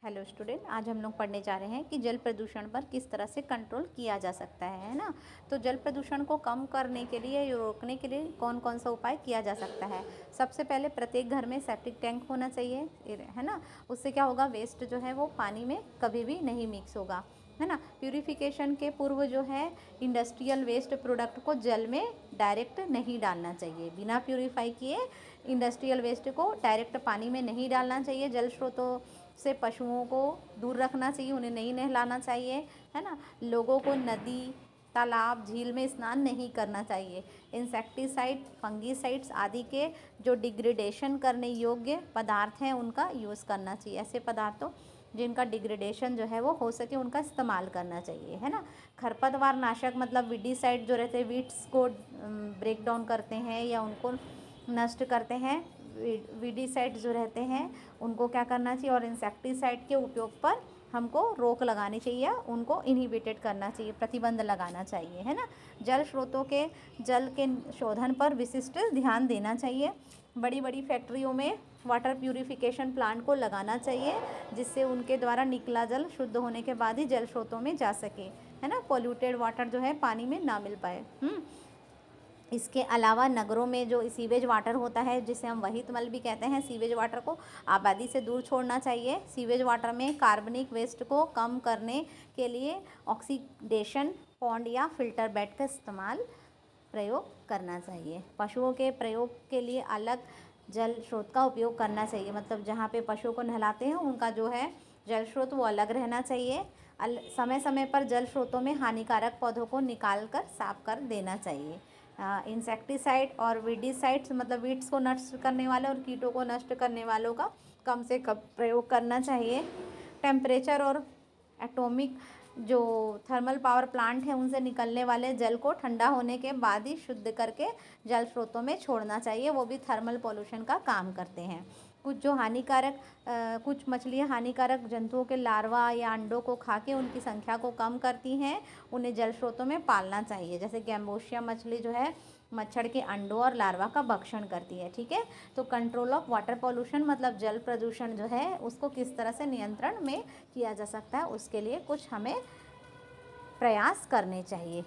Hello student, आज हम लोग पढ़ने जा रहे हैं कि जल प्रदूषण पर किस तरह से कंट्रोल किया जा सकता है ना। तो जल प्रदूषण को कम करने के लिए या रोकने के लिए कौन कौन सा उपाय किया जा सकता है। सबसे पहले प्रत्येक घर में सेप्टिक टैंक होना चाहिए, है ना। उससे क्या होगा, वेस्ट जो है वो पानी में कभी भी नहीं मिक्स होगा, है ना। प्यूरिफिकेशन के पूर्व जो है इंडस्ट्रियल वेस्ट प्रोडक्ट को जल में डायरेक्ट नहीं डालना चाहिए। बिना प्यूरिफाई किए इंडस्ट्रियल वेस्ट को डायरेक्ट पानी में नहीं डालना चाहिए। जल स्रोतों से पशुओं को दूर रखना चाहिए, उन्हें नहीं नहलाना चाहिए, है ना। लोगों को नदी, तालाब, झील में स्नान नहीं करना चाहिए। इंसेक्टिसाइड, फंगीसाइड्स आदि के जो डिग्रेडेशन करने योग्य पदार्थ हैं उनका यूज़ करना चाहिए। ऐसे पदार्थों जिनका डिग्रेडेशन जो है वो हो सके उनका इस्तेमाल करना चाहिए, है ना। खरपतवार नाशक मतलब वीडीसाइड जो रहते हैं, वीड्स को ब्रेक डाउन करते हैं या उनको नष्ट करते हैं। वीडीसाइड जो रहते हैं उनको क्या करना चाहिए, और इंसेक्टिसाइड के उपयोग पर हमको रोक लगानी चाहिए, उनको इनहिबिटेड करना चाहिए, प्रतिबंध लगाना चाहिए, है ना। जल स्रोतों के जल के शोधन पर विशिष्ट ध्यान देना चाहिए। बड़ी बड़ी फैक्ट्रियों में वाटर प्यूरिफिकेशन प्लांट को लगाना चाहिए, जिससे उनके द्वारा निकला जल शुद्ध होने के बाद ही जल स्रोतों में जा सके, है ना। पोल्यूटेड वाटर जो है पानी में ना मिल पाए। इसके अलावा नगरों में जो सीवेज वाटर होता है, जिसे हम वहित मल भी कहते हैं, सीवेज वाटर को आबादी से दूर छोड़ना चाहिए। सीवेज वाटर में कार्बनिक वेस्ट को कम करने के लिए ऑक्सीडेशन पॉन्ड या फिल्टर बेड का प्रयोग करना चाहिए। पशुओं के प्रयोग के लिए अलग जल स्रोत का उपयोग करना चाहिए, मतलब जहाँ पे पशुओं को नहलाते हैं उनका जो है जल स्रोत वो अलग रहना चाहिए। समय समय पर जल स्रोतों में हानिकारक पौधों को निकाल कर साफ कर देना चाहिए। इंसेक्टिसाइड और वीडीसाइड्स मतलब वीड्स को नष्ट करने वाले और कीटों को नष्ट करने वालों का कम से कम प्रयोग करना चाहिए। टेम्परेचर और एटॉमिक जो थर्मल पावर प्लांट है उनसे निकलने वाले जल को ठंडा होने के बाद ही शुद्ध करके जल स्रोतों में छोड़ना चाहिए, वो भी थर्मल पोल्यूशन का काम करते हैं। कुछ मछलियाँ हानिकारक जंतुओं के लार्वा या अंडों को खा के उनकी संख्या को कम करती हैं, उन्हें जल स्रोतों में पालना चाहिए। जैसे गैम्बोशिया मछली जो है मच्छर के अंडों और लार्वा का भक्षण करती है, ठीक है। तो कंट्रोल ऑफ वाटर पॉल्यूशन मतलब जल प्रदूषण जो है उसको किस तरह से नियंत्रण में किया जा सकता है, उसके लिए कुछ हमें प्रयास करने चाहिए।